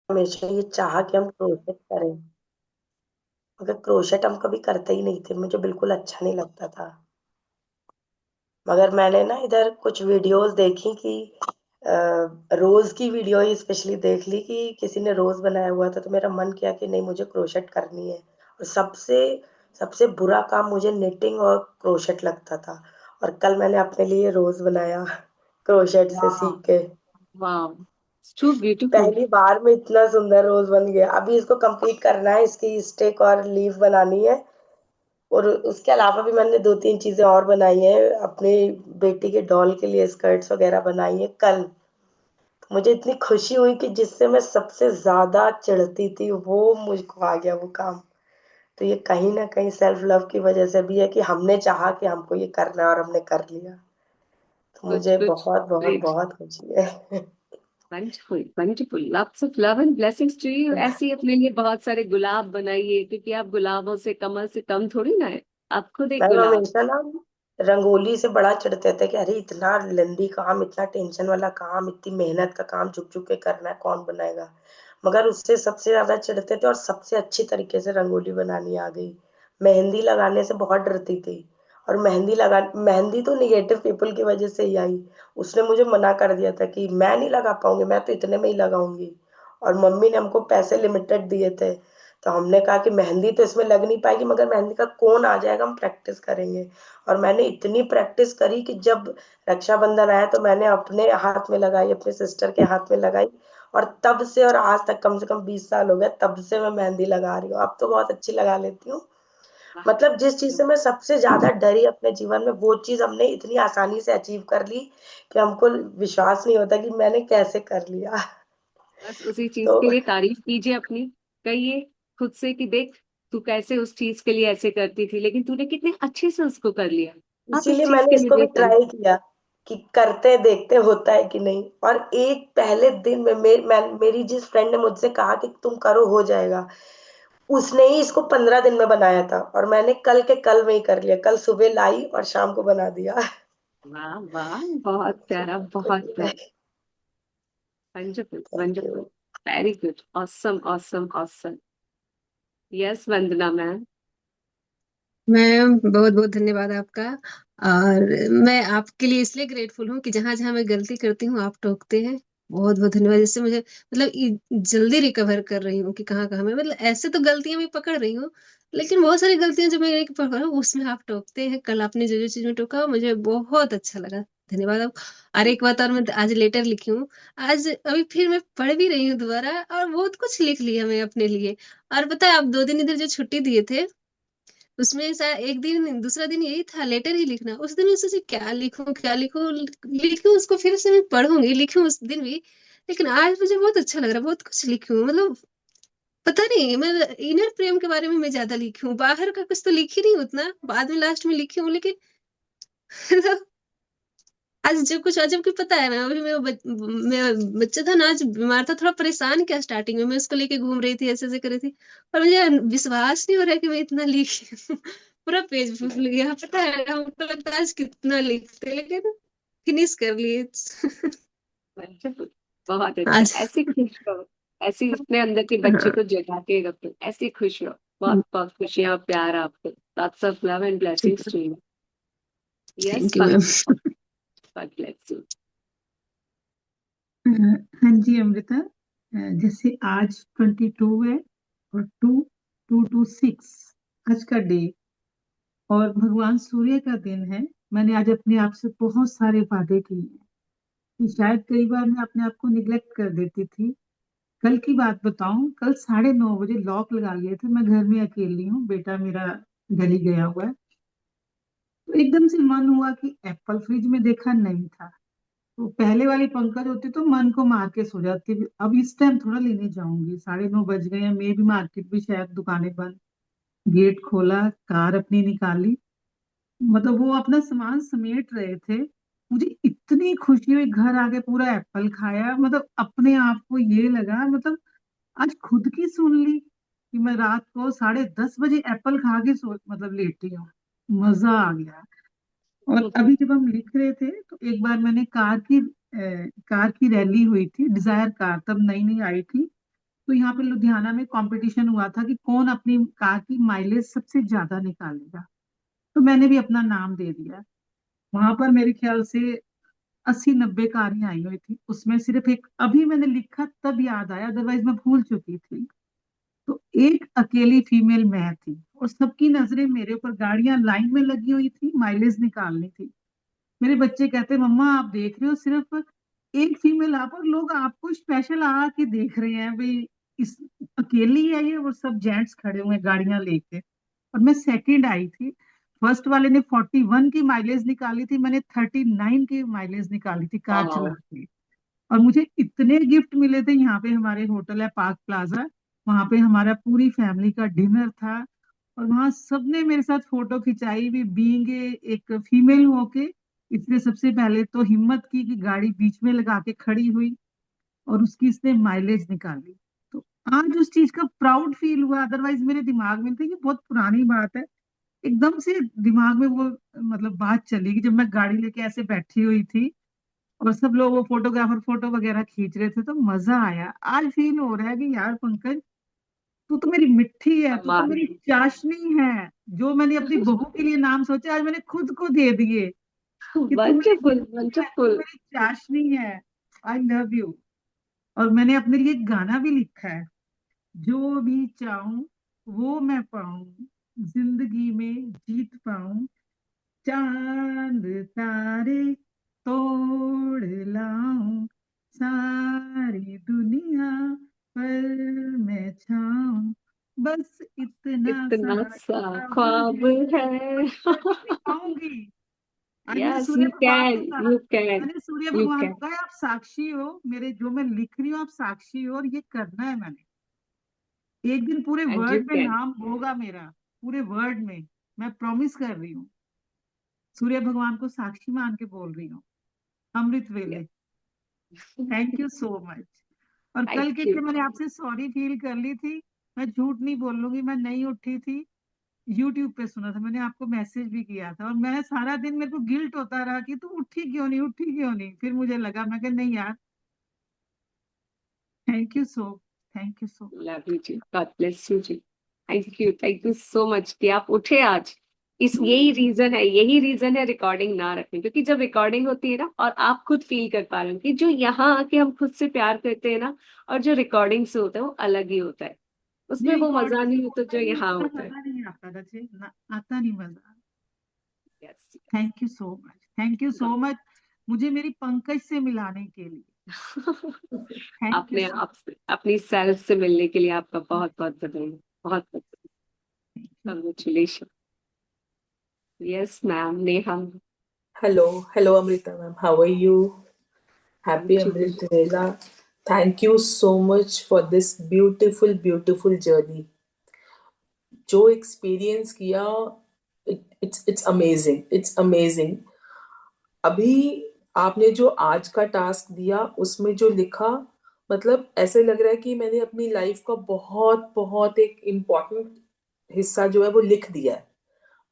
हमेशा ये चाहा कि हम क्रोशेट करें, मगर क्रोशेट हम कभी करते ही नहीं थे, मुझे बिल्कुल अच्छा नहीं लगता था। मगर मैंने ना इधर कुछ वीडियोस देखी कि रोज की वीडियो ही स्पेशली देख ली कि किसी ने रोज बनाया हुआ था, तो मेरा मन किया कि नहीं, मुझे क्रोशेट करनी है। और सबसे सबसे बुरा काम मुझे निटिंग और क्रोशेट लगता था। और कल मैंने अपने लिए रोज बनाया क्रोशेट से वाह। सीख के। वाह, टू ब्यूटीफुल। पहली बार में इतना सुंदर रोज बन गया। अभी इसको कंप्लीट करना है, इसकी स्टिक और लीफ बनानी है। और उसके अलावा भी मैंने दो तीन चीजें और बनाई हैं, अपनी बेटी के डॉल के लिए स्कर्ट्स वगैरह बनाई है कल। मुझे इतनी खुशी हुई कि जिससे मैं सबसे ज्यादा चिढ़ती थी वो मुझको आ गया वो काम। तो ये कहीं ना कहीं सेल्फ लव की वजह से भी है कि हमने चाहा कि हमको ये करना है और हमने कर लिया। तो कुछ मुझे कुछ बहुत बहुत ग्रेट। बहुत खुशी है। Wonderful wonderful, lots of love and blessings to you. ऐसे ही अपने लिए बहुत सारे गुलाब बनाइए, क्योंकि आप गुलाबों से, कमल से कम थोड़ी ना है। आप खुद एक मैम गुलाब। हमेशा ना रंगोली से बड़ा चिढ़ते थे कि अरे इतना लेंदी काम, इतना टेंशन वाला काम, इतनी मेहनत का काम झुक झुक के करना है, कौन बनाएगा। मगर उससे सबसे ज्यादा चिढ़ते थे और सबसे अच्छी तरीके से रंगोली बनानी आ गई। मेहंदी लगाने से बहुत डरती थी। और मेहंदी तो निगेटिव पीपल की वजह से ही आई। उसने मुझे मना कर दिया था कि मैं नहीं लगा पाऊंगी, मैं तो इतने में ही लगाऊंगी। और मम्मी ने हमको पैसे लिमिटेड दिए थे। तो हमने कहा कि मेहंदी तो इसमें लग नहीं पाएगी, मगर मेहंदी का कोन आ जाएगा, हम प्रैक्टिस करेंगे। और मैंने इतनी प्रैक्टिस करी कि जब रक्षाबंधन आया तो मैंने अपने हाथ में लगाई, अपने सिस्टर के हाथ में लगाई। और तब से और आज तक कम से कम 20 साल हो गए, तब से मैं मेहंदी लगा रही हूँ। अब तो बहुत अच्छी लगा लेती हूँ। वाह। मतलब जिस चीज से मैं सबसे ज्यादा डरी अपने जीवन में, वो चीज हमने इतनी आसानी से अचीव कर ली कि हमको विश्वास नहीं होता कि मैंने कैसे कर लिया। बस उसी चीज तो के लिए तारीफ कीजिए अपनी। कहिए खुद से कि देख, तू कैसे उस चीज के लिए ऐसे करती थी, लेकिन तूने कितने अच्छे से उसको कर लिया। आप इस इसीलिए चीज मैंने के लिए इसको भी देख। ट्राई किया कि करते देखते होता है कि नहीं। और एक पहले दिन में मेरी जिस फ्रेंड ने मुझसे कहा कि तुम करो हो जाएगा, उसने ही इसको 15 दिन में बनाया था। और मैंने कल के कल में ही कर लिया, कल सुबह लाई और शाम को बना दिया। वाह वाह, बहुत प्यारा बहुत प्यारा। Wonderful thank you. Wonderful. Very good, awesome awesome awesome. Yes Vandana ma'am. Ma'am बहुत बहुत धन्यवाद आपका। और मैं आपके लिए इसलिए ग्रेटफुल हूँ कि जहां जहां मैं गलती करती हूँ आप टोकते हैं। बहुत बहुत धन्यवाद, इससे मुझे मतलब जल्दी रिकवर कर रही हूँ कि कहाँ कहाँ मैं, मतलब ऐसे तो गलतियां मैं पकड़ रही हूँ, लेकिन बहुत सारी गलतियां जो मैं नहीं पकड़ रहा हूँ उसमें आप टोकते हैं। कल आपने जो जो चीज में टोका मुझे बहुत अच्छा लगा। धन्यवाद आप। और एक बात और, मैं आज लेटर लिखी हूँ। आज अभी फिर मैं पढ़ भी रही हूँ दोबारा, और बहुत कुछ लिख लिया मैं अपने लिए। और पता है, आप 2 दिन इधर जो छुट्टी दिए थे उसमें शायद एक दिन, दूसरा दिन यही था लेटर ही लिखना। उस दिन मैं सोची क्या लिखूं क्या लिखूं, लिखूं उसको फिर से मैं पढ़ूंगी, लिखूं उस दिन भी। लेकिन आज मुझे बहुत अच्छा लग रहा है, बहुत कुछ लिखूं मतलब। पता नहीं, मैं इनर प्रेम के बारे में मैं ज्यादा लिखी हूँ, बाहर का कुछ तो लिखी नहीं उतना, बाद में लास्ट में लिखी हूँ, लेकिन आज जो कुछ अजब की पता है। मैं बच्चा था ना, आज बीमार था, थोड़ा परेशान किया स्टार्टिंग में, मैं उसको लेके घूम रही थी, ऐसे ऐसे कर रही थी। और मुझे विश्वास नहीं हो रहा है कि मैं इतना लिखी हूँ। पूरा पेज फुल गया, पता है हमको लगता है आज कितना लिखते, लेकिन फिनिश कर लिए। वंडरफुल, बहुत अच्छा। आज ऐसे खुश रहो, ऐसे अपने अंदर के बच्चे हाँ। को जगा के रखो, ऐसे खुश रहो। बहुत बहुत खुशियां और प्यार आपको। लॉट्स ऑफ लव एंड ठीक ब्लेसिंग्स है। To you. Yes thank you ma'am. Pankaj, God bless you. Uh, हाँ जी अमृता। जैसे आज 22 है और 2/2/6 आज का डे और भगवान सूर्य का दिन है। मैंने आज अपने आप से बहुत सारे वादे किए हैं कि शायद कई बार मैं अपने आप को निग्लेक्ट कर देती थी। कल की बात बताऊं, कल 9:30 बजे लॉक लगा लिए थे, मैं घर में अकेली हूँ, बेटा मेरा दिल्ली गया हुआ है। तो एकदम से मन हुआ कि एप्पल फ्रिज में देखा नहीं था। तो पहले वाली पंकज होती तो मन को मार के सो जाती, अब इस टाइम थोड़ा लेने जाऊंगी, 9:30 बज गए हैं, मे भी मार्केट भी शायद दुकानें बंद। गेट खोला, कार अपनी निकाली, मतलब वो अपना सामान समेट रहे थे। मुझे इतनी खुशी हुई, घर आके पूरा एप्पल खाया, मतलब अपने आप को ये लगा, मतलब आज खुद की सुन ली कि मैं रात को 10:30 बजे एप्पल खा के सो मतलब लेटी हूँ। मजा आ गया। और अभी जब हम लिख रहे थे तो एक बार मैंने कार की रैली हुई थी, डिजायर कार तब नई नई आई थी। तो यहाँ पे लुधियाना में कंपटीशन हुआ था कि कौन अपनी कार की माइलेज सबसे ज्यादा निकालेगा। तो मैंने भी अपना नाम दे दिया। वहां पर मेरे ख्याल से 80-90 कारें आई हुई थी, उसमें सिर्फ एक अभी मैंने लिखा तब याद आया, अदरवाइज मैं भूल चुकी थी। तो एक अकेली फीमेल मैं थी और सबकी नजरें मेरे ऊपर, गाड़ियां लाइन में लगी हुई थी, माइलेज निकालनी थी। मेरे बच्चे कहते मम्मा आप देख रहे हो सिर्फ एक फीमेल आप, और लोग आपको स्पेशल आके देख रहे हैं भाई, इस अकेली है ये, वो सब जेंट्स खड़े हुए हैं गाड़ियां लेके। और मैं सेकंड आई थी। फर्स्ट वाले ने 41 की माइलेज निकाली थी, मैंने 39 की माइलेज निकाली थी कार चला वाह। के। और मुझे इतने गिफ्ट मिले थे। यहाँ पे हमारे होटल है पार्क प्लाजा, वहां पे हमारा पूरी फैमिली का डिनर था। और वहां सबने मेरे साथ फोटो खिंचाई भी, बीइंग एक फीमेल होके। इसने सबसे पहले तो हिम्मत की कि गाड़ी बीच में लगा के खड़ी हुई और उसकी इसने माइलेज निकाली। तो आज उस चीज का प्राउड फील हुआ। अदरवाइज मेरे दिमाग में थी कि बहुत पुरानी बात है, एकदम से दिमाग में वो मतलब बात चली कि जब मैं गाड़ी लेके ऐसे बैठी हुई थी और सब लोग वो फोटोग्राफर फोटो वगैरह खींच रहे थे, तो मजा आया। आज फील हो रहा है कि यार पंकज, तू तो मेरी मिट्टी है, तू तो कमाल। मेरी चाशनी है। जो मैंने अपनी बहू के लिए नाम सोचे आज मैंने खुद को दे दिए कि तू मेरी वंडरफुल मिट्टी है, तू वंडरफुल। मेरी चाशनी है। I love you. और मैंने अपने लिए एक गाना भी लिखा है, जो भी चाहूं वो मैं पाऊं, जिंदगी में जीत पाऊं, चांद तारे तोड़ लाऊं, सारी दुनिया पर मैं छाऊं, बस इतना सा इतना सा ख्वाब ख्वाब है, है। कर दिखाऊंगी। आज मैंने यस सूर्य यू भगवान को कैन, कहा, यू कैन, मैंने सूर्य यू भगवान को कैन। कहा आप साक्षी हो, मेरे जो मैं लिख रही हूँ आप साक्षी हो, और ये करना है मैंने। एक दिन पूरे एंड यू वर्ल्ड में कैन। नाम होगा मेरा, पूरे वर्ल्ड में। मैं प्रॉमिस कर रही हूँ, सूर्य भगवान को साक्षी मान के बोल रही हूँ। अमृत वेले। Thank you so much. और कल थैंक के यू। लिए मैंने आपसे सॉरी फील कर ली थी। मैं झूठ नहीं बोल लूंगी, मैं नहीं उठी थी। यूट्यूब पे सुना था, मैंने आपको मैसेज भी किया था, और मैं सारा दिन मेरे को गिल्ट होता रहा कि तू उठी क्यों नहीं, उठी क्यों नहीं। फिर मुझे लगा, मैं कहा नहीं यार, thank you so, thank you so. Love you जी, गॉड ब्लेस यू जी। थैंक यू सो मच कि आप उठे आज। इस यही रीजन है रिकॉर्डिंग ना रखने, क्योंकि जब रिकॉर्डिंग होती है ना और आप खुद फील कर पा रहे हो कि जो यहाँ आके हम खुद से प्यार करते हैं ना, और जो रिकॉर्डिंग से होता है वो अलग ही होता है। ये उसमें वो रिकॉर्डिंग मजा से नहीं होता होता जो ही यहाँ उतना होता है। मजा नहीं आता रचे ना, आता नहीं मजा। Yes thank you so much, thank you so much, मुझे मेरी पंकज से मिलाने के लिए। यस। थैंक यू अपने सो आप से, अपनी सेल्फ से मिलने के लिए आपका बहुत बहुत बधाई, बहुत बहुत much. Congratulation. Yes ma'am, Neha. Hello, hello Amrita ma'am. How are you? Happy Amrit Vela. Thank you so much for this beautiful, beautiful journey. जो experience किया, it's amazing. It's amazing. अभी आपने जो आज का टास्क दिया उसमें जो लिखा, मतलब ऐसे लग रहा है कि मैंने अपनी लाइफ का बहुत बहुत एक इम्पोर्टेंट हिस्सा जो है वो लिख दिया है।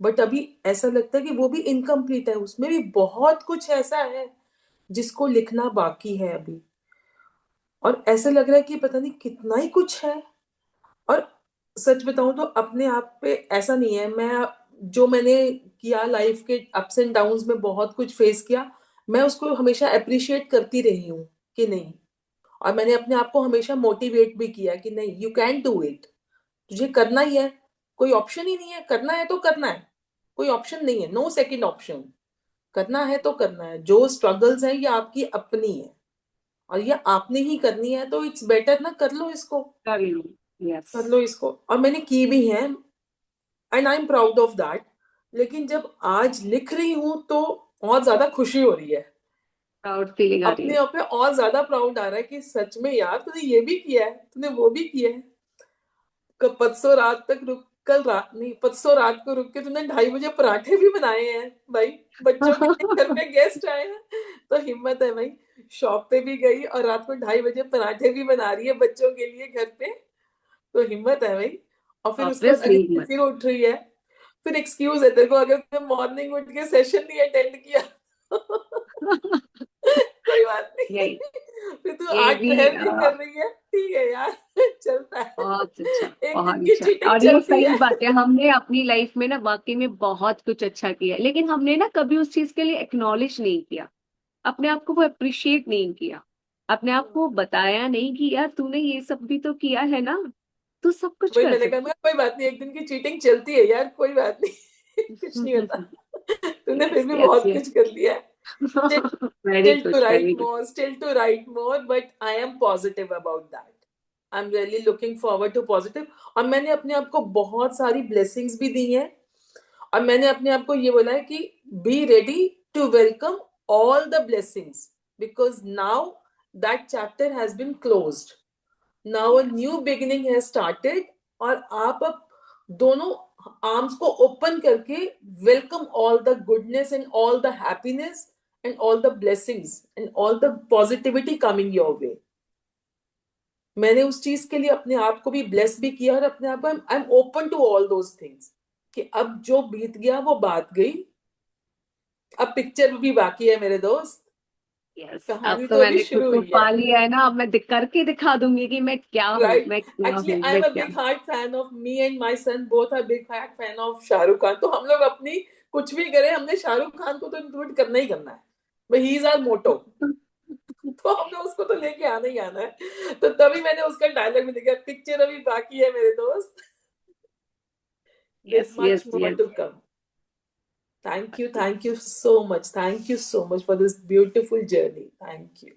बट अभी ऐसा लगता है कि वो भी इनकम्प्लीट है, उसमें भी बहुत कुछ ऐसा है जिसको लिखना बाकी है अभी। और ऐसे लग रहा है कि पता नहीं कितना ही कुछ है। और सच बताऊं तो अपने आप पे ऐसा नहीं है, मैं जो मैंने किया लाइफ के अप्स एंड डाउन्स में बहुत कुछ फेस किया, मैं उसको हमेशा अप्रिशिएट करती रही हूँ कि नहीं। और मैंने अपने आप को हमेशा मोटिवेट भी किया कि नहीं, यू कैन डू इट, तुझे करना ही है, कोई ऑप्शन ही नहीं है, करना है तो करना है, कोई ऑप्शन नहीं है, नो सेकंड ऑप्शन। करना है तो करना है, जो स्ट्रगल्स है ये आपकी अपनी है और ये आपने ही करनी है, तो इट्स बेटर ना, कर लो इसको, कर लूँ। यस। कर लो इसको। और मैंने की भी है and I am proud of that. लेकिन जब आज लिख रही हूं तो और ज्यादा खुशी हो रही है, प्राउड फीलिंग आ रही अपने है। आप में और ज्यादा प्राउड आ रहा है कि सच में यार तूने ये भी किया है, तूने वो भी किया है। परसों रात तक रुक, कल रात नहीं, परसों रात को रुक के तूने 2:30 बजे पराठे भी बनाए हैं भाई, बच्चों के लिए, घर पे गेस्ट आए हैं। तो हिम्मत है भाई, शॉप पे भी गई और रात को 2:30 बजे पराठे भी बना रही है बच्चों के लिए घर पे। तो हिम्मत है भाई। और फिर उसके बाद ऑब्वियसली अगले दिन मत। फिर उठ रही है, फिर एक्सक्यूज है तेरे को अगर तुमने मॉर्निंग उठ के सेशन नहीं अटेंड किया। कोई बात नहीं, यही, फिर तू ये आज भी प्रहर भी कर रही है, ठीक है यार, चल बहुत अच्छा, एक बहुत दिन की अच्छा। चीटिंग और ये चलती सही है। बात है, हमने अपनी लाइफ में ना वाकई में बहुत कुछ अच्छा किया है, लेकिन हमने ना कभी उस चीज के लिए एक्नॉलेज नहीं किया, अपने आप को वो अप्रिशिएट नहीं किया, अपने आप को बताया नहीं कि यार तूने ये सब भी तो किया है ना, तू सब कुछ वही कर मैंने कहा, सकती मैं कोई बात नहीं, एक दिन की चीटिंग चलती है यार, कोई बात नहीं। कुछ नहीं होता। तूने यस फिर भी यस बहुत कुछ कर लिया है। Very Still to good, write very good. more, still to write more, but I am positive about that. I'm really looking forward to positive. और मैंने अपने आप को बहुत सारी blessings भी दी हैं, और मैंने अपने आप को ये बोला है कि be ready to welcome all the blessings, because now that chapter has been closed. Now a new beginning has started, और आप अब दोनों आर्म्स को ओपन करके welcome all the goodness and all the happiness and all the blessings and all the positivity coming your way. मैंने उस चीज के लिए अपने आप को भी ब्लेस भी किया, और अपने आप को I am open to all those things, कि अब जो बीत गया वो बात गई, अब पिक्चर भी बाकी है मेरे दोस्त, यस, अब कहानी तो तो अभी मैंने खुद शुरू को हुई है। पा लिया है ना, अब मैं करके दिखा दूंगी कि मैं क्या हूँ, Right. मैं क्या Actually, हूँ, I'm मैं a क्या big हूँ। heart fan of, me and my son both are big fan of Shahrukh Khan. तो हम लोग अपनी कुछ भी करें, हमने शाहरुख खान को तो इंक्लूड करना ही करना है, भाई ही इज आवर मोटो। तो हमने उसको तो लेके आना ही आना है। तो तभी मैंने उसका डायलॉग भी देखा, पिक्चर अभी बाकी है मेरे दोस्त, there's yes much yes more yes. to come. Thank you so much. Thank you so much for this beautiful journey. Thank you.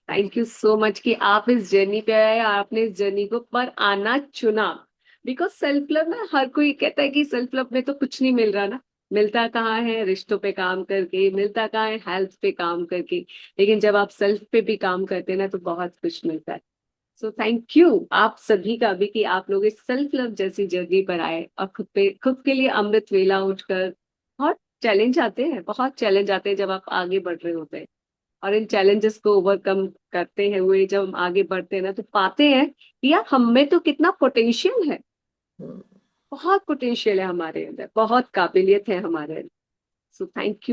Thank you so much कि आप इस जर्नी पे आए, आपने इस जर्नी को पर आना चुना। बिकॉज सेल्फ लव ना, हर कोई कहता है कि सेल्फ लव में तो कुछ नहीं मिल रहा ना, मिलता कहाँ है रिश्तों पे काम करके, मिलता कहाँ है हेल्थ पे काम करके, लेकिन जब आप सेल्फ पे भी काम करते हैं ना तो बहुत कुछ मिलता है। सो थैंक यू आप सभी का भी कि आप लोग इस सेल्फ लव जैसी जर्नी पर आए, और खुद के लिए अमृत वेला उठकर, बहुत चैलेंज आते हैं, बहुत चैलेंज आते हैं जब आप आगे बढ़ रहे होते हैं, और इन चैलेंजेस को ओवरकम करते हैं हुए जब हम आगे बढ़ते हैं ना तो पाते हैं कि यार हम में तो कितना पोटेंशियल है, Hmm. बहुत पोटेंशियल है हमारे अंदर, बहुत काबिलियत है हमारे अंदर। सो thank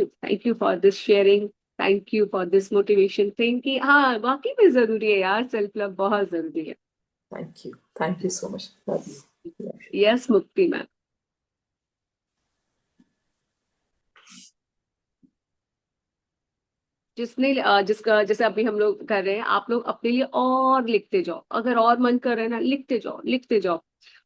you for this sharing, thank you for this motivation thing कि हाँ वाकई में जरूरी है यार, सेल्फ लव बहुत जरूरी है। Thank you. Thank you so much. Love you. Love you. Yes मुक्ति मैम। जिसका जैसे अभी हम लोग कर रहे हैं, आप लोग अपने लिए और लिखते जाओ, अगर और मन कर रहा है ना लिखते जाओ लिखते जाओ,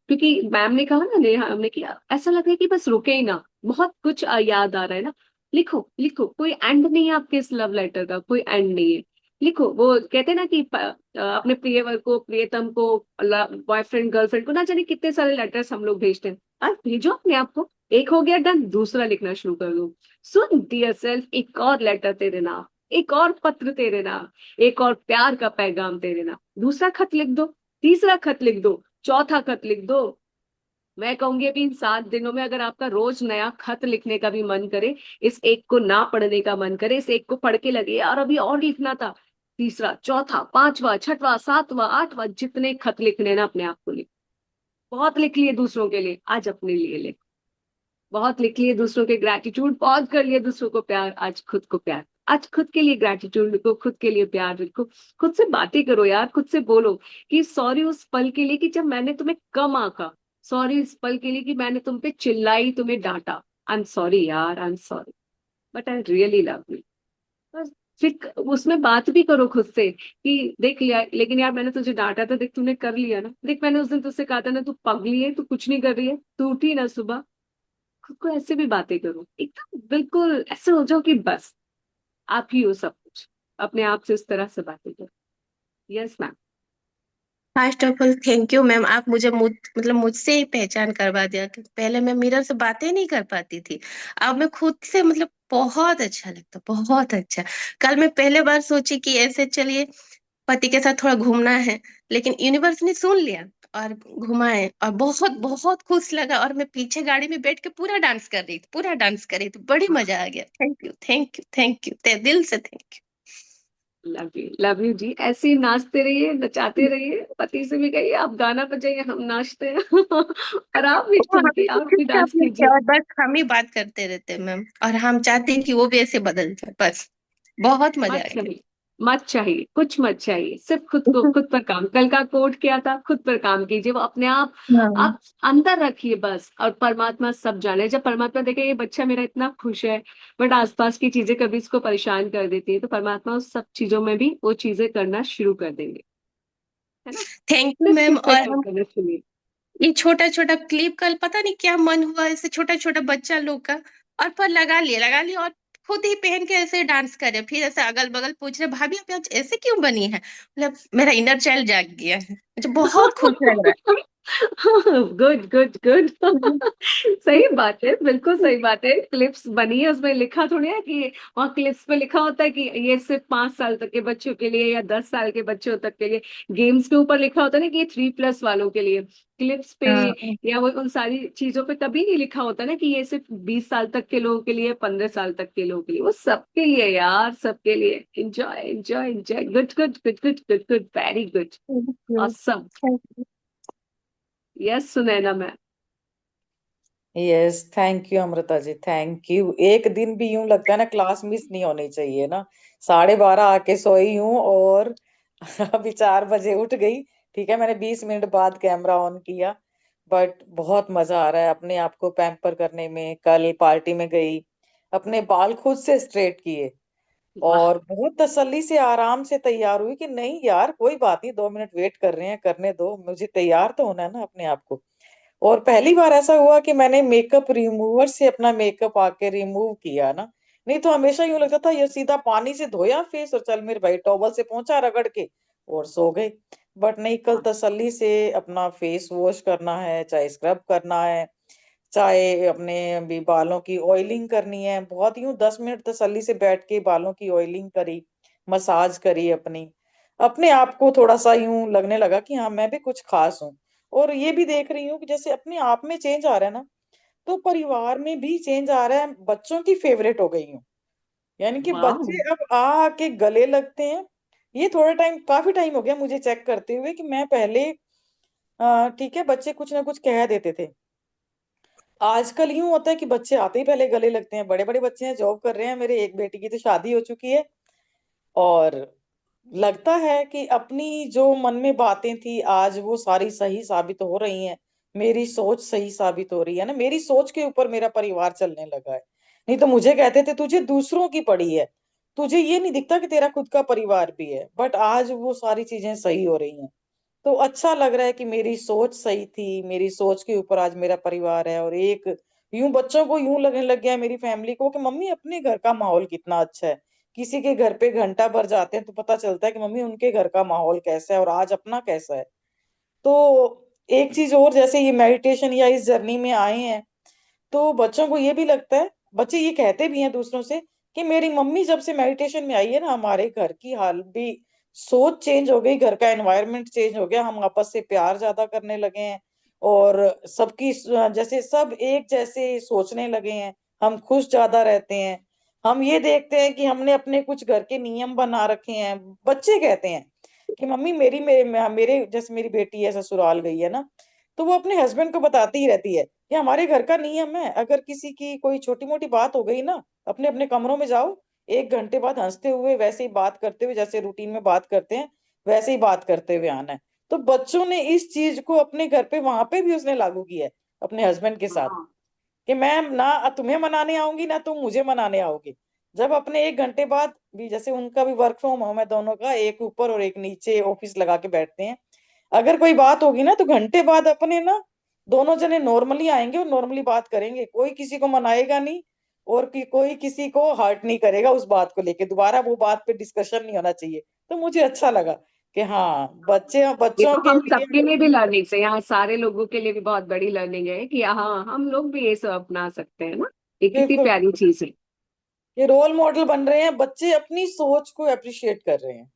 क्योंकि मैम ने कहा ना, नेहा हमने किया, ऐसा लग रहा है कि बस रुके ही ना, बहुत कुछ याद आ रहा है ना। लिखो लिखो, कोई एंड नहीं है आपके इस लव लेटर का, कोई एंड नहीं है। लिखो, वो कहते हैं ना कि अपने प्रियवर को, प्रियतम को, बॉयफ्रेंड गर्लफ्रेंड को, ना जाने कितने सारे लेटर्स हम लोग भेजते हैं। आज भेजो अपने आप को, एक हो गया डन, दूसरा लिखना शुरू कर दो। सुन डियर सेल्फ, एक और लेटर तेरे नाम, एक और पत्र तेरे नाम, एक और प्यार का पैगाम तेरे नाम, दूसरा खत लिख दो, तीसरा खत लिख दो, चौथा खत लिख दो। मैं कहूंगी अभी इन 7 दिनों में अगर आपका रोज नया खत लिखने का भी मन करे, इस एक को ना पढ़ने का मन करे, इस एक को पढ़ के लगे यार अभी और लिखना था, तीसरा चौथा पांचवा छठवां सातवां आठवां, जितने खत लिखने ना अपने आप को लिख। बहुत लिख लिए दूसरों के लिए, आज अपने लिए लिख। बहुत लिख लिए दूसरों के ग्रेटिट्यूड, बहुत कर लिए दूसरों को प्यार, आज खुद को प्यार, आज खुद के लिए ग्रेटिट्यूड लिखो, खुद के लिए प्यार लिखो। खुद से बातें करो यार, खुद से बोलो कि सॉरी उस पल के लिए कि जब मैंने तुम्हें कम आंका, सॉरी इस पल के लिए कि मैंने तुम पे चिल्लाई, तुम्हें डांटा। आई एम सॉरी यार, I am sorry, but I really love you. बस फिर उसमें बात भी करो खुद से कि देख लिया, लेकिन यार मैंने तुझे डांटा था, देख तूने कर लिया ना, देख मैंने उस दिन तुझसे कहा था ना, तू पगली है, तू कुछ नहीं कर रही है, तू उठी ना सुबह। खुद को ऐसे भी बातें करो, एकदम बिल्कुल ऐसे हो जाओ कि बस आप ही हो सब कुछ, अपने आप से इस तरह से बातें करो। Yes ma'am. First of all thank you ma'am, आप मुझे मतलब मुझसे ही पहचान करवा दिया कि पहले मैं मिरर से बातें नहीं कर पाती थी, अब मैं खुद से मतलब बहुत अच्छा लगता, बहुत अच्छा। कल मैं पहले बार सोची कि ऐसे चलिए पति के साथ थोड़ा घूमना है, लेकिन यूनिवर्स ने सुन लिया और घुमाए, और बहुत बहुत खुश लगा, और मैं पीछे गाड़ी में बैठ के पूरा डांस कर रही थी, पूरा डांस कर रही थी, बड़ी मजा आ गया। Thank you thank you thank you, दिल से थैंक लव यू जी, ऐसे ही नाचते रहिए, नचाते रहिए, पति से भी कहिए आप गाना बजाइए, हम नाचते हैं और आप भी यू। ठुमके, आप भी चुपचाप डांस में कीजिए। क्या, और बस हम ही बात करते रहते हैं मैम, और हम चाहते हैं कि वो भी ऐसे बदल जाए, बस बहुत मजा आ मत गया। सही मत चाहिए, कुछ मत चाहिए, सिर्फ खुद को, खुद पर काम। कल का कोट क्या था? खुद पर काम कीजिए, वो अपने हाँ आप अंदर रखिए बस, और परमात्मा सब जाने। जब परमात्मा देखे ये बच्चा मेरा इतना खुश है, बट आसपास की चीजें कभी इसको परेशान कर देती है, तो परमात्मा उस सब चीजों में भी वो चीजें करना शुरू कर देंगे, है ना? थैंक यू बस मैम। खुद पे और काम हम करना शुरू। ये छोटा छोटा क्लिप कल पता नहीं क्या मन हुआ, ऐसे छोटा छोटा बच्चा लोग का, और पर लगा लिया और खुद ही पहन के ऐसे डांस करे, फिर ऐसे अगल बगल पूछ रहे भाभी आप आज ऐसे क्यों बनी है, मतलब मेरा इनर चाइल्ड जाग गया है, मुझे बहुत खुश लग रहा गुड गुड गुड। है। सही बात है, बिल्कुल सही बात है। क्लिप्स बनी है, उसमें लिखा थोड़ी है कि, वहाँ क्लिप्स पे लिखा होता है कि ये सिर्फ 5 साल तक के बच्चों के लिए या 10 साल के बच्चों तक के लिए। गेम्स के ऊपर लिखा होता है ना कि ये 3+ वालों के लिए। क्लिप्स पे हाँ या वो उन सारी चीजों पे कभी नहीं लिखा होता ना कि ये सिर्फ 20 साल तक के लोगों के लिए, 15 साल तक के लोगों के लिए। वो सबके लिए यार, सबके लिए। Enjoy enjoy enjoy. Good good good good good good, very good, thank you. Awesome. Yes Sunaina ma'am. Yes, thank you Amrita ji, thank you. एक दिन भी यूं लगता है ना क्लास मिस नहीं होनी चाहिए ना। 12:30 आके सोई हूँ और अभी 4 बजे उठ गई। ठीक है, मैंने 20 मिनट बाद कैमरा ऑन किया, बट बहुत मजा आ रहा है अपने आप को पैम्पर करने में। कल पार्टी में गई, अपने बाल खुद से स्ट्रेट किए वाह। और बहुत तसल्ली से आराम से तैयार हुई कि नहीं यार कोई बात नहीं, 2 मिनट वेट कर रहे हैं, करने दो, मुझे तैयार तो होना है ना अपने आप को। और पहली बार ऐसा हुआ कि मैंने मेकअप रिमूवर से अपना मेकअप आके रिमूव किया ना। नहीं तो हमेशा यूं लगता था ये सीधा पानी से धोया फेस और चल मेरे भाई टॉवल से पहुंचा रगड़ के और सो गए। बट नहीं, कल तसल्ली से अपना फेस वॉश करना है, चाहे स्क्रब करना है, चाहे अपने भी बालों की ऑयलिंग करनी है। बहुत यूं 10 मिनट तसल्ली से बैठ के बालों की ऑयलिंग करी, मसाज करी अपनी। अपने आप को थोड़ा सा यूं लगने लगा कि हाँ मैं भी कुछ खास हूँ। और ये भी देख रही हूँ कि जैसे अपने आप में चेंज आ रहा है ना, तो परिवार में भी चेंज आ रहा है। बच्चों की फेवरेट हो गई हूँ, यानी कि वाह। बच्चे अब आ के गले लगते हैं। ये थोड़ा टाइम, काफी टाइम हो गया मुझे चेक करते हुए कि मैं पहले ठीक है बच्चे कुछ ना कुछ कह देते थे। आजकल यूं होता है कि बच्चे आते ही पहले गले लगते हैं। बड़े बड़े बच्चे हैं, जॉब कर रहे हैं, मेरे एक बेटी की तो शादी हो चुकी है। और लगता है कि अपनी जो मन में बातें थी आज वो सारी सही साबित हो रही हैं। मेरी सोच सही साबित हो रही है ना, मेरी सोच के ऊपर मेरा परिवार चलने लगा है। नहीं तो मुझे कहते थे तुझे दूसरों की पड़ी है, तुझे ये नहीं दिखता कि तेरा खुद का परिवार भी है। बट आज वो सारी चीजें सही हो रही हैं। तो अच्छा लग रहा है कि मेरी सोच सही थी, मेरी सोच के ऊपर आज मेरा परिवार है। और एक यूं बच्चों को यूं लगने लग गया है, मेरी फैमिली को, कि मम्मी अपने घर का माहौल कितना अच्छा है। किसी के घर पे घंटा भर जाते हैं तो पता चलता है कि मम्मी उनके घर का माहौल कैसा है और आज अपना कैसा है। तो एक चीज और, जैसे ये मेडिटेशन या इस जर्नी में आए हैं तो बच्चों को ये भी लगता है, बच्चे ये कहते भी हैं दूसरों से कि मेरी मम्मी जब से मेडिटेशन में आई है ना, हमारे घर की हाल भी सोच चेंज हो गई, घर का एनवायरनमेंट चेंज हो गया, हम आपस से प्यार ज्यादा करने लगे हैं। और सबकी जैसे सब एक जैसे सोचने लगे हैं, हम खुश ज्यादा रहते हैं। हम ये देखते हैं कि हमने अपने कुछ घर के नियम बना रखे हैं। बच्चे कहते हैं कि मम्मी मेरे जैसे मेरी बेटी है ससुराल गई है ना, तो वो अपने हस्बैंड को बताती ही रहती है कि हमारे घर का नियम है, अगर किसी की कोई छोटी मोटी बात हो गई ना, अपने अपने कमरों में जाओ, 1 घंटे बाद हंसते हुए वैसे ही बात करते हुए, जैसे रूटीन में बात करते हैं वैसे ही बात करते हुए आना है। तो बच्चों ने इस चीज को अपने घर पे, वहां पे भी उसने लागू किया है अपने हस्बैंड के साथ, हाँ। कि मैं ना तुम्हें मनाने आऊंगी ना तुम मुझे मनाने आओगे। जब अपने 1 घंटे बाद भी, जैसे उनका भी वर्क फ्रॉम होम है दोनों का, एक ऊपर और एक नीचे ऑफिस लगा के बैठते हैं, अगर कोई बात होगी ना तो घंटे बाद अपने ना दोनों जने नॉर्मली आएंगे और नॉर्मली बात करेंगे। कोई किसी को मनाएगा नहीं और कोई किसी को हर्ट नहीं करेगा उस बात को लेके, दोबारा वो बात पे डिस्कशन नहीं होना चाहिए। तो मुझे अच्छा लगा कि हाँ बच्चे, ये बच्चों तो के हम लिए सबके लिए भी लर्निंग है, यहाँ सारे लोगों के लिए भी बहुत बड़ी लर्निंग है कि हाँ हम लोग भी ये सब अपना सकते हैं ना। ये कितनी बिल्कुल प्यारी चीज है। ये रोल मॉडल बन रहे हैं, बच्चे अपनी सोच को अप्रिशिएट कर रहे हैं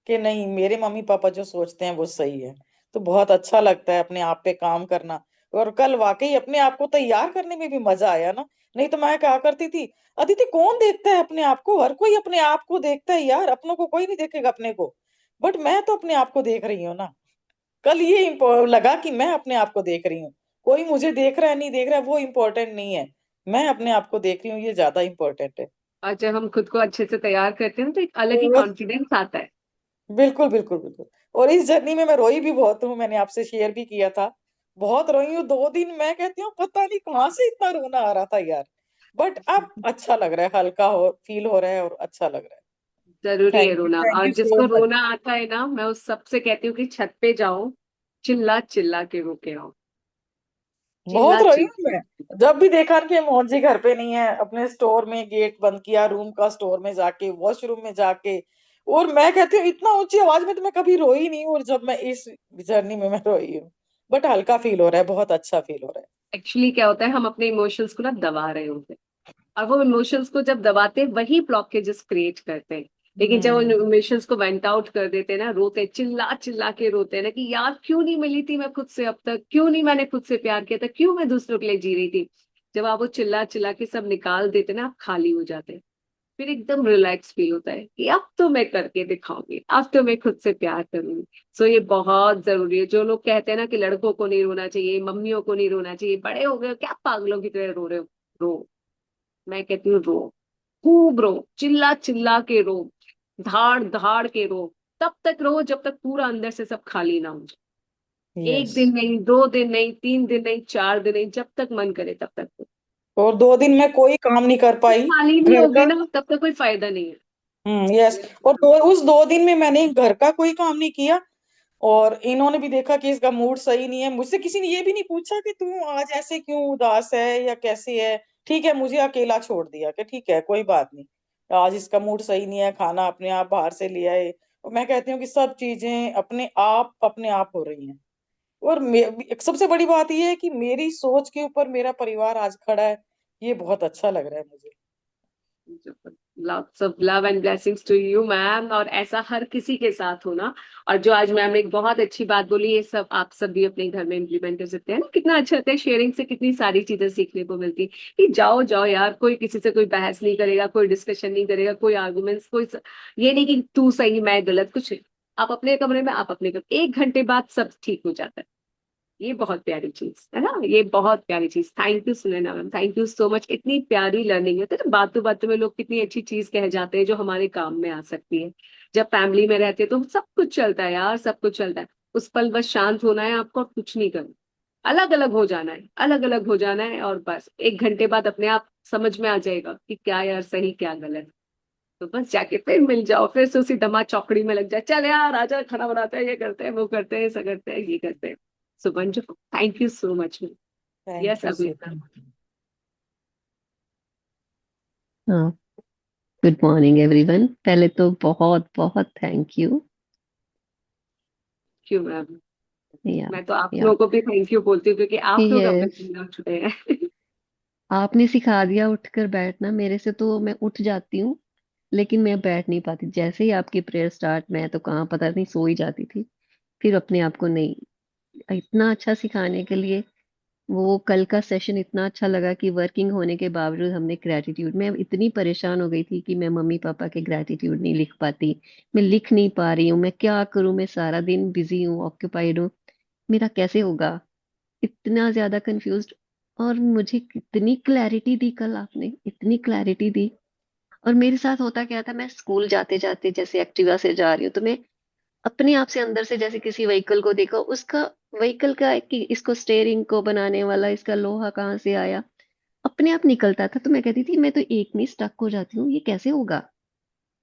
कि नहीं मेरे मम्मी पापा जो सोचते हैं वो सही है। तो बहुत अच्छा लगता है अपने आप पे काम करना। और कल वाकई अपने आप को तैयार करने में भी मजा आया ना। नहीं तो मैं क्या करती थी, अदिति कौन देखता है अपने आप को, हर कोई अपने आप को देखता है यार, अपनों को कोई नहीं देखेगा अपने को। बट मैं तो अपने आप को देख रही हूँ ना। कल ये लगा कि मैं अपने आप को देख रही हूँ। कोई मुझे देख रहा है नहीं देख रहा है वो इम्पोर्टेंट नहीं है, मैं अपने आप को देख रही हूँ, ये ज्यादा इम्पोर्टेंट है। और जब हम खुद को अच्छे से तैयार करते हैं तो एक अलग ही वो कॉन्फिडेंस आता है। बिल्कुल बिल्कुल बिल्कुल। और इस जर्नी में मैं रोई भी बहुत हूँ, मैंने आपसे शेयर भी किया था। बहुत रोई हूँ 2 दिन, मैं कहती हूँ पता नहीं कहाँ से इतना रोना आ रहा था यार। बट अब अच्छा लग रहा है, हल्का हो फील हो रहा है और अच्छा लग रहा है। जरूरी है रोना, थैंक और यू सो जिसको मच। रोना आता है ना, मैं उस सबसे कहती हूँ कि छत पे जाओ, चिल्ला चिल्ला के रो के आओ, बहुत चिल्ला रोई हूँ चिल्ला। मैं, जब भी देखा कि मोहन जी घर पे नहीं है, अपने स्टोर में गेट बंद किया, रूम का स्टोर में जाके, वॉशरूम में जाके। और मैं कहती हूँ इतना ऊंची आवाज में तो मैं कभी रोई नहीं हूँ, और जब मैं इस जर्नी में मैं रोई हूँ। बट हल्का फील हो रहा है, बहुत अच्छा फील हो रहा है। एक्चुअली क्या होता है, हम अपने इमोशंस को ना दबा रहे होते हैं, और वो इमोशंस को जब दबाते हैं वही ब्लॉकेजेस क्रिएट करते हैं। लेकिन जब उन हम्म। इमोशंस को वेंट आउट कर देते हैं ना, रोते हैं, चिल्ला चिल्ला के रोते हैं ना कि यार क्यों नहीं मिली थी मैं खुद से अब तक, क्यों नहीं मैंने खुद से प्यार किया था, क्यों मैं दूसरों के लिए जी रही थी। जब आप वो चिल्ला चिल्ला के सब निकाल देते हैं ना, आप खाली हो जाते हैं। फिर एकदम रिलैक्स फील होता है कि अब तो मैं करके दिखाऊंगी, अब तो मैं खुद से प्यार करूंगी। सो ये बहुत जरूरी है। जो लोग कहते हैं ना कि लड़कों को नहीं रोना चाहिए, मम्मियों को नहीं रोना चाहिए, बड़े हो गए हो, क्या पागलों की तरह रो रहे हो। रो, मैं कहती हूँ रो, खूब रो, चिल्ला चिल्ला के रो, धाड़ धाड़ के रो। तब तक रो जब तक पूरा अंदर से सब खाली ना हो जाए। एक यस। दिन नहीं, 2 दिन नहीं, 3 दिन नहीं, 4 दिन नहीं, जब तक मन करे तब तक रो। और 2 दिन में कोई काम नहीं कर जब पाई खाली नहीं घर होगे का। ना, तब तक कोई फायदा नहीं है। यस। और उस 2 दिन में मैंने घर का कोई काम नहीं किया। और इन्होंने भी देखा कि इसका मूड सही नहीं है, मुझसे किसी ने ये भी नहीं पूछा कि तू आज ऐसे क्यों उदास है या कैसी है। ठीक है, मुझे अकेला छोड़ दिया कि ठीक है कोई बात नहीं, आज इसका मूड सही नहीं है, खाना अपने आप बाहर से ले आए। और मैं कहती हूँ कि सब चीजें अपने आप हो रही हैं। और सबसे बड़ी बात ये है कि मेरी सोच के ऊपर मेरा परिवार आज खड़ा है। ये बहुत अच्छा लग रहा है मुझे। Lots of love and blessings to you ma'am, और ऐसा हर किसी के साथ होना। और जो आज मैम ने एक बहुत अच्छी बात बोली, ये सब आप सब भी अपने घर में इम्प्लीमेंट कर सकते हैं ना। कितना अच्छा होता है, शेयरिंग से कितनी सारी चीजें सीखने को मिलती कि जाओ जाओ यार, कोई किसी से कोई बहस नहीं करेगा, कोई डिस्कशन नहीं करेगा, कोई आर्गुमेंट्स, ये नहीं कि तू सही मैं गलत, कुछ नहीं। आप अपने कमरे में, आप अपने कमरे, 1 घंटे बाद सब ठीक हो जाता है। ये बहुत प्यारी चीज है ना, ये बहुत प्यारी चीज। Thank you Sunaina ma'am, thank you so much. इतनी प्यारी लर्निंग है तो बातों बातों में लोग कितनी अच्छी चीज कह जाते हैं जो हमारे काम में आ सकती है। जब फैमिली में रहते हैं तो सब कुछ चलता है यार, सब कुछ चलता है। उस पल बस शांत होना है आपको और कुछ नहीं करना। अलग अलग हो जाना है, अलग अलग हो जाना है, और बस 1 घंटे बाद अपने आप समझ में आ जाएगा कि क्या यार सही क्या गलत। तो बस जाके फिर मिल जाओ, फिर से उसी दमा चौकड़ी में लग जाए, चल यार आजा खाना बनाते हैं, ये करते हैं, वो करते हैं, ऐसा करते हैं, ये करते हैं। So wonderful, thank you so much. Thank yes you so अभी। मच। हाँ, गुड मॉर्निंग एवरीवन। पहले तो बहुत बहुत थैंक यू। क्यों मैम, या मैं तो आप या लोगों को भी थैंक यू बोलती हूँ क्योंकि आप लोग अब यस, जिंदा छुटे हैं। आपने सिखा दिया उठकर बैठना। मेरे से तो मैं उठ जाती हूँ लेकिन मैं बैठ नहीं पाती। जैसे ही आपकी प्रेयर स्टार्ट, मैं तो कहाँ पता नहीं सो ही जाती थी। फिर अपने आप को नहीं, इतना अच्छा सिखाने के लिए। वो कल का सेशन इतना अच्छा लगा कि वर्किंग होने के बावजूद हमने ग्रेटिट्यूड, मैं इतनी परेशान हो गई थी कि मैं मम्मी पापा के ग्रेटिट्यूड नहीं लिख पाती। मैं लिख नहीं पा रही हूँ, मैं क्या करूँ, मैं सारा दिन बिजी हूँ, ऑक्यूपाइड हूँ, मेरा कैसे होगा, इतना ज्यादा कंफ्यूज्ड। और मुझे कितनी क्लैरिटी दी कल आपने, इतनी क्लैरिटी दी। और मेरे साथ होता क्या था, मैं स्कूल जाते जाते जैसे एक्टिवा से जा रही हूँ तो मैं अपने आप से अंदर से जैसे किसी व्हीकल को देखा, उसका व्हीकल का कि इसको स्टेयरिंग को बनाने वाला इसका लोहा कहाँ से आया, अपने आप निकलता था। तो मैं कहती थी मैं तो एक में स्टक हो जाती हूँ, ये कैसे होगा,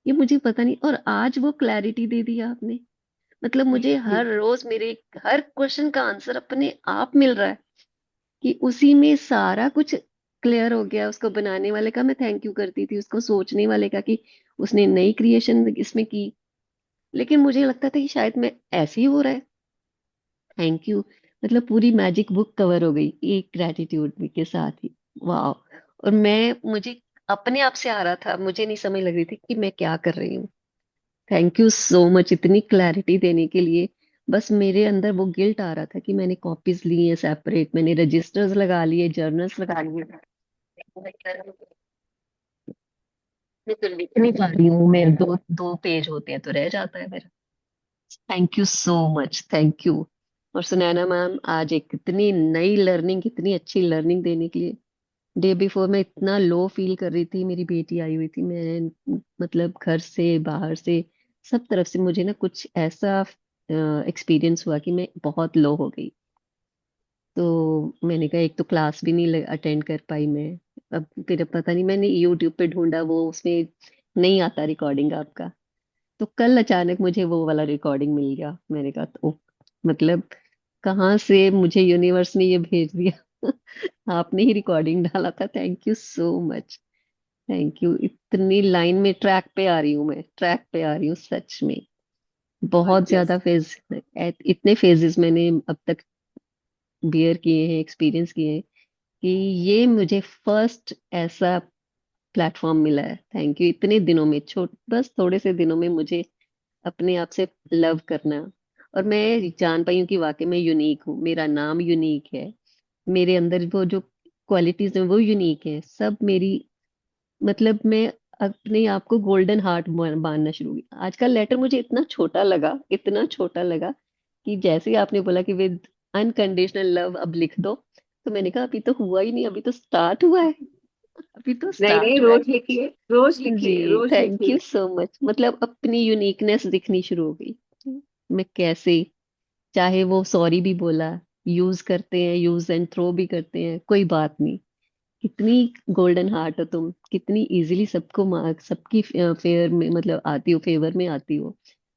ये मुझे पता नहीं। और आज वो क्लैरिटी दे दी आपने। मतलब मुझे हर रोज मेरे हर क्वेश्चन का आंसर अपने आप मिल रहा है कि उसी में सारा कुछ क्लियर हो गया। उसको बनाने वाले का मैं थैंक यू करती थी, उसको सोचने वाले का कि उसने नई क्रिएशन इसमें की। लेकिन मुझे लगता था कि शायद मैं ऐसे ही हो रहा है। Thank you. मतलब पूरी मैजिक बुक कवर हो गई एक ग्रेटिट्यूड के साथ ही। वाह। और मुझे अपने आप से आ रहा था, मुझे नहीं समझ लग रही थी कि मैं क्या कर रही हूँ। थैंक यू सो मच इतनी क्लैरिटी देने के लिए। बस मेरे अंदर वो गिल्ट आ रहा था कि मैंने कॉपीज ली है सेपरेट, मैंने रजिस्टर्स लगा लिए, जर्नल्स लगा लिए, मैं तो लिख नहीं पा रही हूँ। मेरे दो दो पेज होते हैं तो रह जाता है मेरा। Thank you so much, thank you. और सुनैना मैम, आज एक इतनी नई लर्निंग, इतनी अच्छी लर्निंग देने के लिए डे बिफोर मैं इतना लो फील कर रही थी, मेरी बेटी आई हुई थी, मैं मतलब घर से बाहर से सब तरफ से मुझे ना कुछ ऐसा एक्सपीरियंस हुआ कि मैं बहुत लो हो गई। तो मैंने कहा एक तो क्लास भी नहीं अटेंड कर पाई मैं। अब फिर पता नहीं, मैंने यूट्यूब पे ढूंढा, वो उसमें नहीं आता रिकॉर्डिंग आपका। तो कल अचानक मुझे वो वाला रिकॉर्डिंग मिल गया। मैंने कहा तो मतलब कहाँ से मुझे यूनिवर्स ने ये भेज दिया। आपने ही रिकॉर्डिंग डाला था। Thank you so much. Thank you. इतनी लाइन में ट्रैक पे आ रही हूँ, मैं ट्रैक पे आ रही हूँ सच में। बहुत यस। ज्यादा फेज, इतने फेजेस मैंने अब तक बियर किए हैं, एक्सपीरियंस किए हैं कि ये मुझे फर्स्ट ऐसा प्लेटफॉर्म मिला है। Thank you. इतने दिनों में, बस थोड़े से दिनों में मुझे अपने आप से लव करना। और मैं जान पाई हूँ कि वाकई में यूनिक हूँ, मेरा नाम यूनिक है, मेरे अंदर वो जो क्वालिटीज हैं वो यूनिक है सब मेरी। मतलब मैं अपने आप को गोल्डन हार्ट मानना शुरू हुई। आज का लेटर मुझे इतना छोटा लगा, इतना छोटा लगा कि जैसे ही आपने बोला कि विद अनकंडीशनल लव अब लिख दो, तो मैंने कहा अभी तो हुआ ही नहीं, अभी तो स्टार्ट हुआ है, अभी तो नहीं स्टार्ट नहीं, हुआ है। रोज लिखिए, रोज जी, लिखिए, रोज थैंक लिखिए। You so much. मतलब अपनी यूनिकनेस दिखनी शुरू हो गई। मैं कैसे, चाहे वो सॉरी भी बोला, यूज करते हैं, यूज एंड थ्रो भी करते हैं, कोई बात नहीं। कितनी गोल्डन हार्ट हो तुम, कितनी इजीली सबको सबकी फेयर में मतलब आती हो, फेवर में आती हो,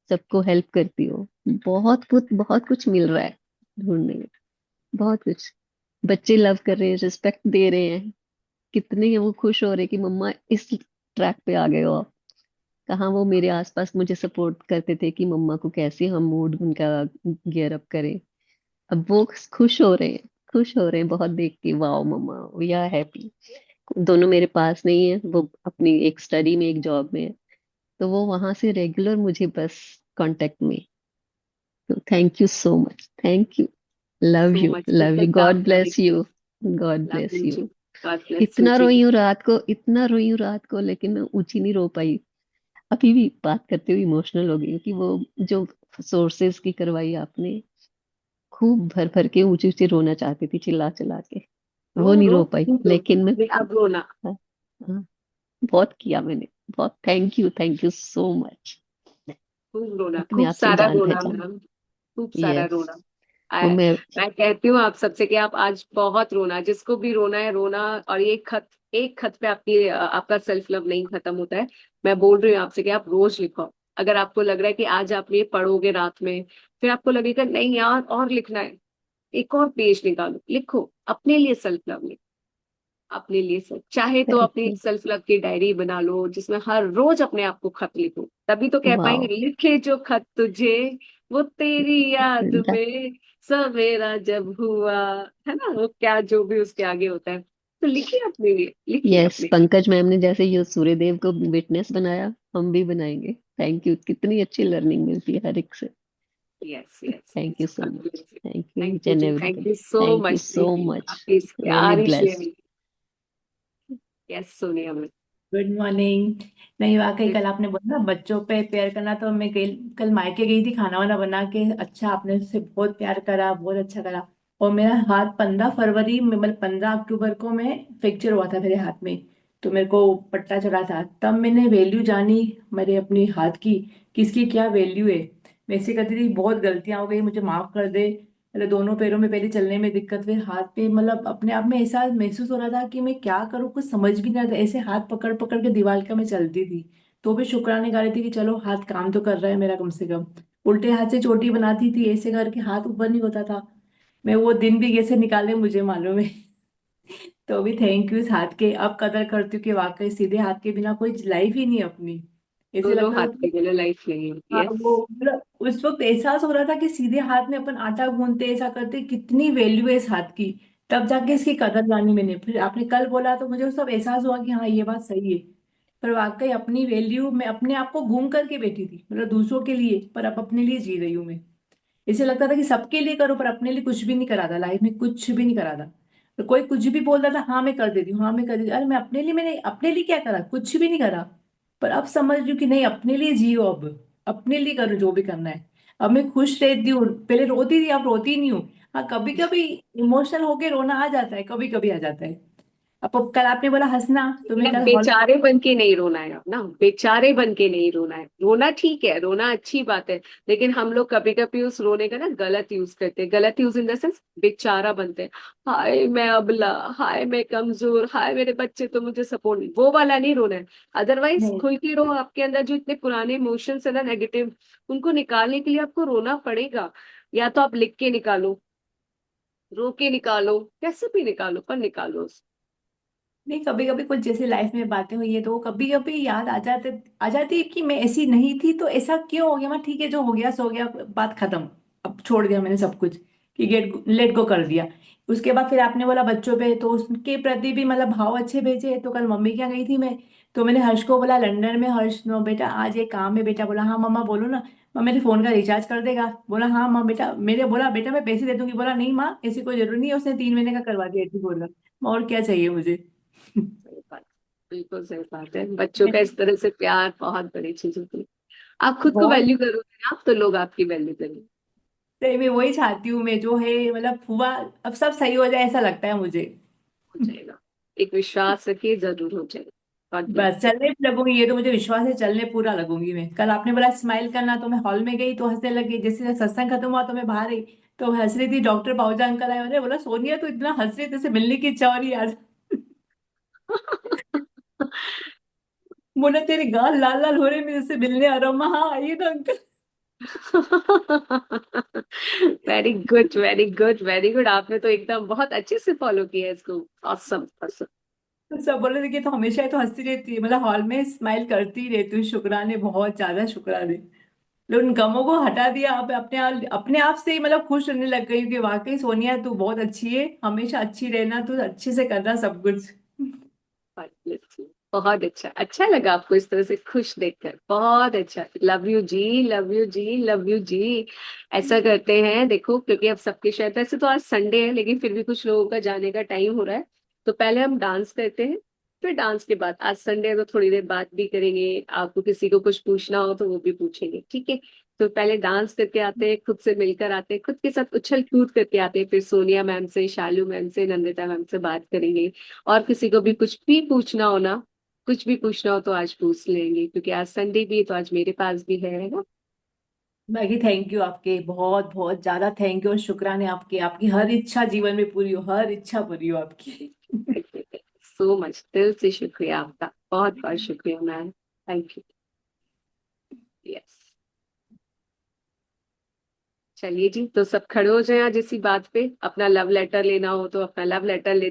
सबको हेल्प करती हो। बहुत कुछ मिल रहा है ढूंढने में, बहुत कुछ। बच्चे लव कर रहे हैं, रिस्पेक्ट दे रहे हैं, कितने वो खुश हो रहे हैं कि मम्मा इस ट्रैक पे आ गए हो आप। कहाँ वो मेरे आसपास मुझे सपोर्ट करते थे कि मम्मा को कैसे हम मूड उनका गियर अप करें। अब वो खुश हो रहे हैं, खुश हो रहे हैं बहुत देख के। Wow mama, we are happy. दोनों मेरे पास नहीं है, वो अपनी एक स्टडी में, एक जॉब में है, तो वो वहां से रेगुलर मुझे बस कांटेक्ट में। तो thank you so much, thank you. Love so you, much love you, respect god आपको ब्लेस देगी। You, god love bless you you. जी। गॉड ब्लेस यू इतना जी। रोई हूँ रात को, इतना रोई हूँ रात को, लेकिन मैं ऊंची नहीं रो पाई। अभी भी बात करते हुए इमोशनल हो गई हूँ कि वो जो सोर्सेज की करवाई आपने, खूब भर भर के ऊंची ऊंची रोना चाहती थी, चिल्ला चिल्ला के। रो वो नहीं रो, रो पाई, खूब रो, लेकिन मैं, नहीं अब रोना। हाँ, हाँ, बहुत किया मैंने। बहुत थैंक यू सो मच। खूब रोना, अपने खूब आप से सारा जान रोना पहचान। मैम। खूब सारा यस। रोना। वो आ, मैं, मैं कहती हूँ आप सबसे कि आप आज बहुत रोना, जिसको भी रोना है रोना। और ये खत, एक खत पे आपकी आपका सेल्फ लव नहीं खत्म होता है। मैं बोल रही हूँ आपसे कि आप रोज लिखो। अगर आपको लग रहा है कि आज आप ये पढ़ोगे रात में, फिर आपको लगेगा नहीं यार और लिखना है, एक और पेज निकालो, लिखो अपने लिए सेल्फ लव। अपने लिए सब चाहे तो थैंक अपनी यू। सेल्फ लव की डायरी बना लो, जिसमें हर रोज अपने आप को खत लिखो। तभी तो कह पाएंगे वाओ। लिखे जो खत तुझे, वो तेरी याद में सवेरा जब हुआ। है ना, वो क्या जो भी उसके आगे होता है। तो लिखिए अपने लिए, लिखिए यस, अपने पंकज मैम ने जैसे ये सूर्यदेव को विटनेस बनाया, हम भी बनाएंगे। Thank you. कितनी अच्छी लर्निंग मिलती है हर एक से। लिए। Yes yes thank you yes, so much. Thank you thank each you and जी, thank everyone. You so thank you much so दीदी, मच। आपकी इस रियली प्यारी blessed. Sharing. Yes Sonia ma'am. Good morning. नहीं वाकई कल आपने बोला ना बच्चों पे प्यार करना, तो मैं कल मायके गई थी खाना वाना बना के। अच्छा, आपने उससे बहुत प्यार करा, बहुत अच्छा करा। और मेरा हाथ 15 फरवरी में, मतलब 15 अक्टूबर को मैं फ्रैक्चर हुआ था मेरे हाथ में। तो मेरे को पट्टा चढ़ा था, तब मैंने वैल्यू जानी मेरे अपनी हाथ की, किसकी क्या वैल्यू है। मैं ऐसे करती थी, बहुत गलतियां हो गई, मुझे माफ कर दे। मतलब दोनों पैरों में पहले चलने में दिक्कत, फिर हाथ पे, मतलब अपने आप में ऐसा महसूस हो रहा था कि मैं क्या करूँ, कुछ समझ भी नहीं आता। ऐसे हाथ पकड़ पकड़ के दीवार का मैं चलती थी। तो भी शुक्राने गा रही थी कि चलो हाथ काम तो कर रहा है मेरा कम से कम। उल्टे हाथ से चोटी बनाती थी, ऐसे करके हाथ ऊपर नहीं होता था। मैं वो दिन भी कैसे निकाले मुझे मालूम है। तो भी थैंक यू इस हाथ के, अब कदर करती हूँ कि वाकई सीधे हाथ के बिना कोई लाइफ ही नहीं है अपनी। ऐसे दोनों लगता हाथ था। की मैंने लाइफ नहीं है। हाँ, यस। वो मतलब उस वक्त एहसास हो रहा था कि सीधे हाथ में अपन आटा गूंथते, ऐसा करते, कितनी वैल्यू है इस हाथ की। तब जाके इसकी कदर जानी मैंने। फिर आपने कल बोला तो मुझे सब एहसास हुआ कि हाँ ये बात सही है। पर वाकई अपनी वैल्यू, मैं अपने आप को घूम करके बैठी थी, मतलब दूसरों के लिए, पर अब अपने लिए जी रही हूँ मैं। इसे लगता था कि सबके लिए करूँ, पर अपने लिए कुछ भी नहीं करा था लाइफ में, कुछ भी नहीं करा था। तो कोई कुछ भी बोल रहा था, हाँ मैं कर देती हूँ, हाँ मैं कर देती हूँ। अरे मैं अपने लिए, मैंने अपने लिए क्या करा, कुछ भी नहीं करा। पर अब समझ रही हूँ कि नहीं, अपने लिए जियो अब, अपने लिए करो जो भी करना है। अब मैं खुश रहती हूँ, पहले रोती थी, अब रोती नहीं हूँ। हाँ कभी कभी इमोशनल होके रोना आ जाता है, कभी कभी आ जाता है। अब कल आपने बोला हंसना, तो मैं मतलब कल हॉल बेचारे बन के नहीं रोना है अब ना, बेचारे बन के नहीं रोना है। रोना ठीक है, रोना अच्छी बात है, लेकिन हम लोग कभी कभी उस रोने का ना गलत यूज करते हैं। गलत यूज इन द सेंस बेचारा बनते हैं। हाय मैं अबला, हाय मैं कमजोर, हाय मेरे बच्चे तो मुझे सपोर्ट नहीं, वो वाला नहीं रोना है। अदरवाइज नहीं। खुल के रो। आपके अंदर जो इतने पुराने इमोशंस है ना नेगेटिव, उनको निकालने के लिए आपको रोना पड़ेगा। या तो आप लिख के निकालो, रो के निकालो, कैसे भी निकालो, पर निकालो। नहीं, कभी कभी कुछ जैसे लाइफ में बातें हुई है तो कभी कभी याद आ जाती है कि मैं ऐसी नहीं थी, तो ऐसा क्यों हो गया। मैं ठीक है, जो हो गया सो गया, बात खत्म। अब छोड़ दिया मैंने सब कुछ, कि गेट लेट गो कर दिया। उसके बाद फिर आपने बोला बच्चों पे, तो उसके प्रति भी मतलब भाव अच्छे भेजे। तो कल मम्मी क्या गई थी मैं, तो मैंने हर्ष को बोला लंदन में, हर्ष नो बेटा आज एक काम है बेटा। बोला हाँ मम्मा बोलो ना। माँ मेरे फोन का रिचार्ज कर देगा। बोला हाँ माँ बेटा, मेरे बोला बेटा मैं पैसे दे दूंगी। बोला नहीं माँ, ऐसी कोई जरूरी नहीं है, उसने 3 महीने का करवा दिया। ऐसी बोल रहा, और क्या चाहिए मुझे। सही बात, बिल्कुल सही बात है। बच्चों का इस तरह से प्यार बहुत बड़ी चीज होती है। आप खुद को बहुत वैल्यू करोगे ना, तो लोग आपकी वैल्यू करेंगे। सही में वही चाहती हूँ मैं, जो है मतलब हुआ, अब सब सही हो जाए ऐसा लगता है मुझे। हो जाएगा, एक विश्वास रखिए, जरूर हो जाएगा। गॉड बस ब्लेस। चलने लगूंगी, ये तो मुझे विश्वास है, चलने पूरा लगूंगी मैं। कल आपने बोला स्माइल करना, तो मैं हॉल में गई तो हंसने लगी। जैसे सत्संग खत्म हुआ तो मैं बाहर आई, तो हंस रही थी। डॉक्टर पाहुजा अंकल आए, उन्होंने बोला सोनिया तू इतना हंस रही है, तुझसे मिलने की इच्छा हो रही है आज। बोला तेरे गाल लाल लाल हो रहे हैं, मैं तुझसे मिलने आ रहा हूँ। मैं, हाँ आइए ना uncle. Very good, very good, very good. आपने तो एकदम बहुत अच्छे से फॉलो किया है इसको। Awesome, awesome. तो सब बोले थे कि तो हमेशा तो हंसती रहती है, मतलब हॉल में स्माइल करती ही रहती हूँ। शुक्राने, बहुत ज्यादा शुक्राने। तो उन गमों को हटा दिया, अब अपने आप से ही मतलब खुश रहने लग गई हूँ कि वाकई सोनिया तू बहुत अच्छी है, हमेशा अच्छी रहना, तू अच्छे से करना सब कुछ। God bless you। बहुत अच्छा, अच्छा लगा आपको इस तरह से खुश देखकर, बहुत अच्छा। लव यू जी, लव यू जी, लव यू जी। ऐसा करते हैं देखो, क्योंकि अब सबके शायद, वैसे तो आज संडे है लेकिन फिर भी कुछ लोगों का जाने का टाइम हो रहा है, तो पहले हम डांस करते हैं। फिर डांस के बाद, आज संडे है तो थोड़ी देर बात भी करेंगे। आपको किसी को कुछ पूछना हो तो वो भी पूछेंगे, ठीक है। तो पहले डांस करके आते हैं, खुद से मिलकर आते हैं, खुद के साथ उछल कूद करके आते हैं। फिर सोनिया मैम से, शालू मैम से, नंदिता मैम से बात करेंगे। और किसी को भी कुछ भी पूछना हो ना, कुछ भी पूछना हो तो आज पूछ लेंगे, क्योंकि आज संडे भी है तो आज मेरे पास भी है ना। बाकी थैंक यू आपके, बहुत बहुत ज्यादा थैंक यू और शुक्राने आपके। आपकी हर इच्छा जीवन में पूरी हो, हर इच्छा पूरी हो आपकी। सो मच, दिल से शुक्रिया आपका, बहुत बहुत शुक्रिया मैम। Thank you. यस। चलिए जी, तो सब खड़े हो जाए आज इसी बात पे। अपना लव लेटर लेना हो तो अपना लव लेटर ले